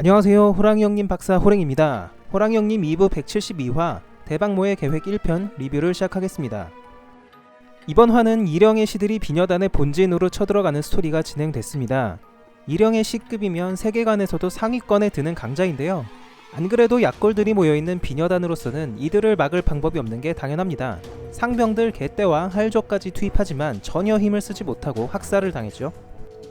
안녕하세요. 호랑이 형님 박사 호랭입니다. 호랑이 형님 2부 172화 대박모의 계획 1편 리뷰를 시작하겠습니다. 이번 화는 일영의 시들이 비녀단의 본진으로 쳐들어가는 스토리가 진행됐습니다. 일영의 시급이면 세계관에서도 상위권에 드는 강자인데요. 안 그래도 약골들이 모여있는 비녀단으로서는 이들을 막을 방법이 없는 게 당연합니다. 상병들 개떼와 할족까지 투입하지만 전혀 힘을 쓰지 못하고 학살을 당했죠.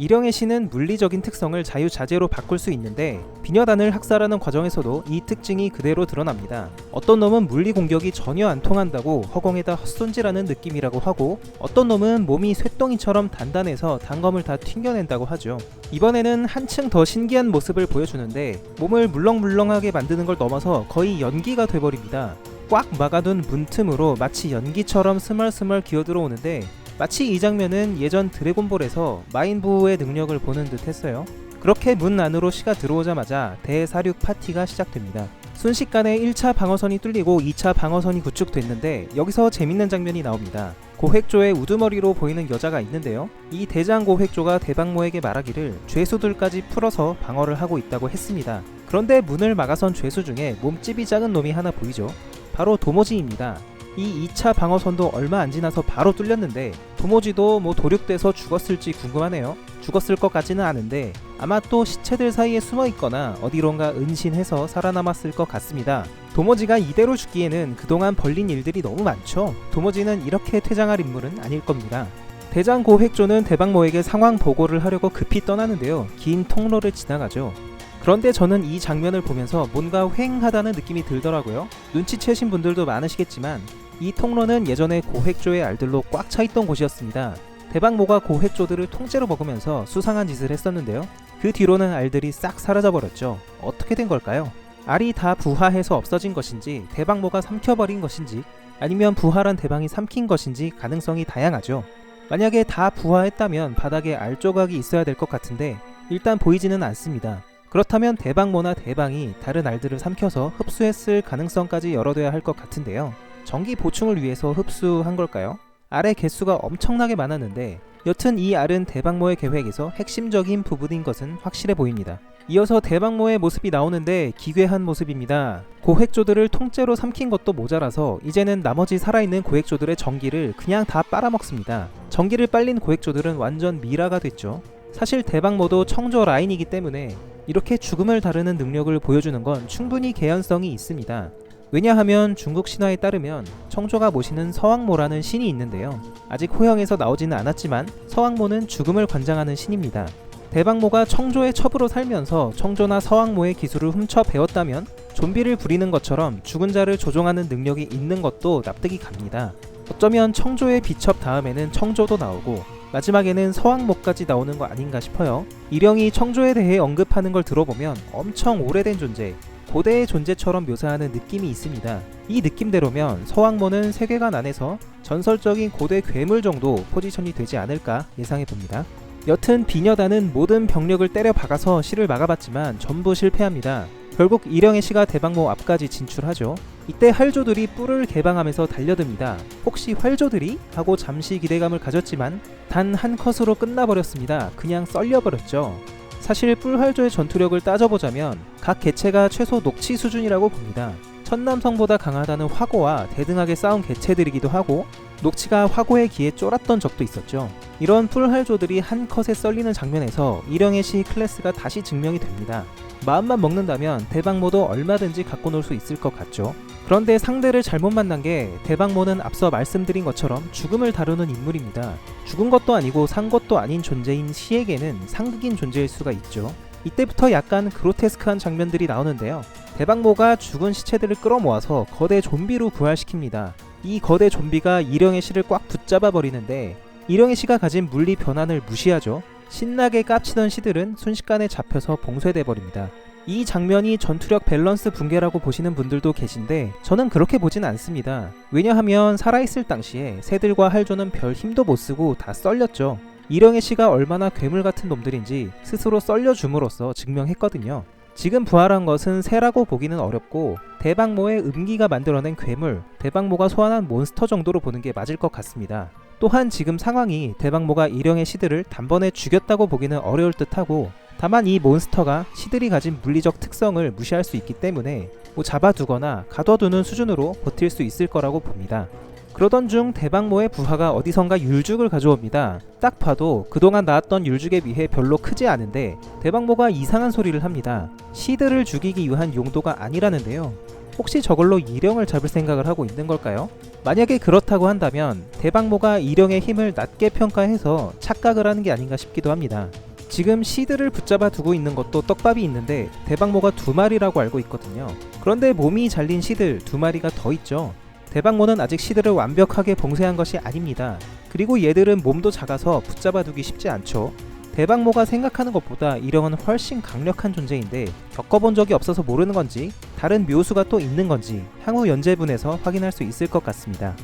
일영의 시는 물리적인 특성을 자유자재로 바꿀 수 있는데 비녀단을 학살하는 과정에서도 이 특징이 그대로 드러납니다. 어떤 놈은 물리 공격이 전혀 안 통한다고 허공에다 헛손질하는 느낌이라고 하고, 어떤 놈은 몸이 쇠덩이처럼 단단해서 단검을 다 튕겨낸다고 하죠. 이번에는 한층 더 신기한 모습을 보여주는데 몸을 물렁물렁하게 만드는 걸 넘어서 거의 연기가 돼버립니다. 꽉 막아둔 문틈으로 마치 연기처럼 스멀스멀 기어들어오는데, 마치 이 장면은 예전 드래곤볼에서 마인부의 능력을 보는 듯 했어요. 그렇게 문 안으로 시가 들어오자마자 대사륙 파티가 시작됩니다. 순식간에 1차 방어선이 뚫리고 2차 방어선이 구축됐는데, 여기서 재밌는 장면이 나옵니다. 고획조의 우두머리로 보이는 여자가 있는데요. 이 대장 고획조가 대박모에게 말하기를 죄수들까지 풀어서 방어를 하고 있다고 했습니다. 그런데 문을 막아선 죄수 중에 몸집이 작은 놈이 하나 보이죠. 바로 도모지입니다. 이 2차 방어선도 얼마 안 지나서 바로 뚫렸는데 도모지도 도륙돼서 죽었을지 궁금하네요. 죽었을 것 같지는 않은데 아마 또 시체들 사이에 숨어있거나 어디론가 은신해서 살아남았을 것 같습니다. 도모지가 이대로 죽기에는 그동안 벌린 일들이 너무 많죠. 도모지는 이렇게 퇴장할 인물은 아닐 겁니다. 대장 고획조는 대박모에게 상황 보고를 하려고 급히 떠나는데요. 긴 통로를 지나가죠. 그런데 저는 이 장면을 보면서 뭔가 휑하다는 느낌이 들더라고요. 눈치채신 분들도 많으시겠지만 이 통로는 예전에 고획조의 알들로 꽉 차있던 곳이었습니다. 대박모가 고획조들을 통째로 먹으면서 수상한 짓을 했었는데요. 그 뒤로는 알들이 싹 사라져버렸죠. 어떻게 된 걸까요? 알이 다 부화해서 없어진 것인지, 대박모가 삼켜버린 것인지, 아니면 부활한 대방이 삼킨 것인지 가능성이 다양하죠. 만약에 다 부화했다면 바닥에 알 조각이 있어야 될 것 같은데 일단 보이지는 않습니다. 그렇다면 대박모나 대방이 다른 알들을 삼켜서 흡수했을 가능성까지 열어둬야 할 것 같은데요. 전기 보충을 위해서 흡수한 걸까요? 알의 개수가 엄청나게 많았는데 여튼 이 알은 대박모의 계획에서 핵심적인 부분인 것은 확실해 보입니다. 이어서 대박모의 모습이 나오는데 기괴한 모습입니다. 고획조들을 통째로 삼킨 것도 모자라서 이제는 나머지 살아있는 고획조들의 전기를 그냥 다 빨아먹습니다. 전기를 빨린 고획조들은 완전 미라가 됐죠. 사실 대박모도 청조 라인이기 때문에 이렇게 죽음을 다루는 능력을 보여주는 건 충분히 개연성이 있습니다. 왜냐하면 중국 신화에 따르면 청조가 모시는 서왕모라는 신이 있는데요. 아직 호형에서 나오지는 않았지만 서왕모는 죽음을 관장하는 신입니다. 대박모가 청조의 첩으로 살면서 청조나 서왕모의 기술을 훔쳐 배웠다면 좀비를 부리는 것처럼 죽은 자를 조종하는 능력이 있는 것도 납득이 갑니다. 어쩌면 청조의 비첩 다음에는 청조도 나오고 마지막에는 서왕모까지 나오는 거 아닌가 싶어요. 일영이 청조에 대해 언급하는 걸 들어보면 엄청 오래된 존재, 고대의 존재처럼 묘사하는 느낌이 있습니다. 이 느낌대로면 서왕모는 세계관 안에서 전설적인 고대 괴물 정도 포지션이 되지 않을까 예상해봅니다. 여튼 비녀단은 모든 병력을 때려 박아서 시를 막아봤지만 전부 실패합니다. 결국 일영의 시가 대박모 앞까지 진출하죠. 이때 활조들이 뿔을 개방하면서 달려듭니다. 혹시 활조들이? 하고 잠시 기대감을 가졌지만 단 한 컷으로 끝나버렸습니다. 그냥 썰려버렸죠. 사실 뿔활조의 전투력을 따져보자면 각 개체가 최소 녹치 수준이라고 봅니다. 천남성보다 강하다는 화고와 대등하게 싸운 개체들이기도 하고 녹치가 화고의 기에 쫄았던 적도 있었죠. 이런 뿔활조들이 한 컷에 썰리는 장면에서 일영의 시 클래스가 다시 증명이 됩니다. 마음만 먹는다면 대박모도 얼마든지 갖고 놀 수 있을 것 같죠. 그런데 상대를 잘못 만난 게 대박모는 앞서 말씀드린 것처럼 죽음을 다루는 인물입니다. 죽은 것도 아니고 산 것도 아닌 존재인 시에게는 상극인 존재일 수가 있죠. 이때부터 약간 그로테스크한 장면들이 나오는데요. 대박모가 죽은 시체들을 끌어모아서 거대 좀비로 부활시킵니다. 이 거대 좀비가 일영의 시를 꽉 붙잡아 버리는데 일영의 시가 가진 물리 변환을 무시하죠. 신나게 깝치던 시들은 순식간에 잡혀서 봉쇄돼 버립니다. 이 장면이 전투력 밸런스 붕괴라고 보시는 분들도 계신데 저는 그렇게 보진 않습니다. 왜냐하면 살아있을 당시에 새들과 할조는 별 힘도 못쓰고 다 썰렸죠. 일영의 시가 얼마나 괴물같은 놈들인지 스스로 썰려줌으로써 증명했거든요. 지금 부활한 것은 새라고 보기는 어렵고 대박모의 음기가 만들어낸 괴물, 대박모가 소환한 몬스터 정도로 보는 게 맞을 것 같습니다. 또한 지금 상황이 대박모가 일영의 시들을 단번에 죽였다고 보기는 어려울 듯하고 다만 이 몬스터가 시들이 가진 물리적 특성을 무시할 수 있기 때문에 잡아두거나 가둬두는 수준으로 버틸 수 있을 거라고 봅니다. 그러던 중 대박모의 부하가 어디선가 율죽을 가져옵니다. 딱 봐도 그동안 나왔던 율죽에 비해 별로 크지 않은데 대박모가 이상한 소리를 합니다. 시드를 죽이기 위한 용도가 아니라는데요. 혹시 저걸로 일령을 잡을 생각을 하고 있는 걸까요? 만약에 그렇다고 한다면 대박모가 일령의 힘을 낮게 평가해서 착각을 하는 게 아닌가 싶기도 합니다. 지금 시드를 붙잡아 두고 있는 것도 떡밥이 있는데 대박모가 2마리라고 알고 있거든요. 그런데 몸이 잘린 시들 2마리가 더 있죠. 대박모는 아직 시드를 완벽하게 봉쇄한 것이 아닙니다. 그리고 얘들은 몸도 작아서 붙잡아 두기 쉽지 않죠. 대박모가 생각하는 것보다 일령은 훨씬 강력한 존재인데 겪어본 적이 없어서 모르는 건지 다른 묘수가 또 있는 건지 향후 연재분에서 확인할 수 있을 것 같습니다.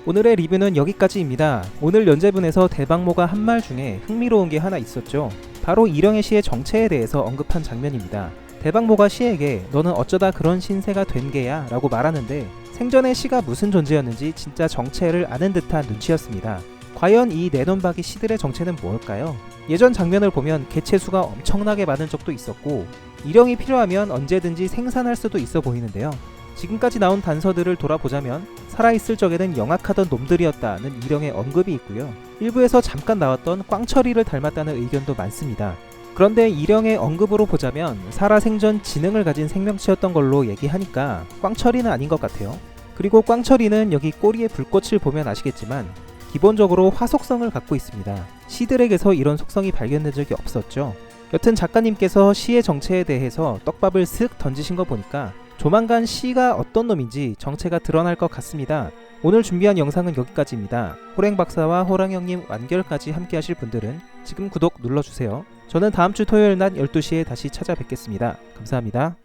오늘의 리뷰는 여기까지입니다. 오늘 연재분에서 대박모가 한 말 중에 흥미로운 게 하나 있었죠. 바로 일령의 시의 정체에 대해서 언급한 장면입니다. 대박모가 시에게 너는 어쩌다 그런 신세가 된 게야 라고 말하는데 생전에 시가 무슨 존재였는지 진짜 정체를 아는 듯한 눈치였습니다. 과연 이 네논박이 시들의 정체는 뭘까요? 예전 장면을 보면 개체수가 엄청나게 많은 적도 있었고 일령이 필요하면 언제든지 생산할 수도 있어 보이는데요. 지금까지 나온 단서들을 돌아보자면 살아있을 적에는 영악하던 놈들이었다는 일령의 언급이 있고요. 일부에서 잠깐 나왔던 꽝철이를 닮았다는 의견도 많습니다. 그런데 일령의 언급으로 보자면 살아생전 지능을 가진 생명체였던 걸로 얘기하니까 꽝철이는 아닌 것 같아요. 그리고 꽝철이는 여기 꼬리에 불꽃을 보면 아시겠지만 기본적으로 화속성을 갖고 있습니다. 시들에게서 이런 속성이 발견된 적이 없었죠. 여튼 작가님께서 시의 정체에 대해서 떡밥을 슥 던지신 거 보니까 조만간 시가 어떤 놈인지 정체가 드러날 것 같습니다. 오늘 준비한 영상은 여기까지입니다. 호랭박사와 호랑형님 완결까지 함께 하실 분들은 지금 구독 눌러주세요. 저는 다음주 토요일 낮 12시에 다시 찾아뵙겠습니다. 감사합니다.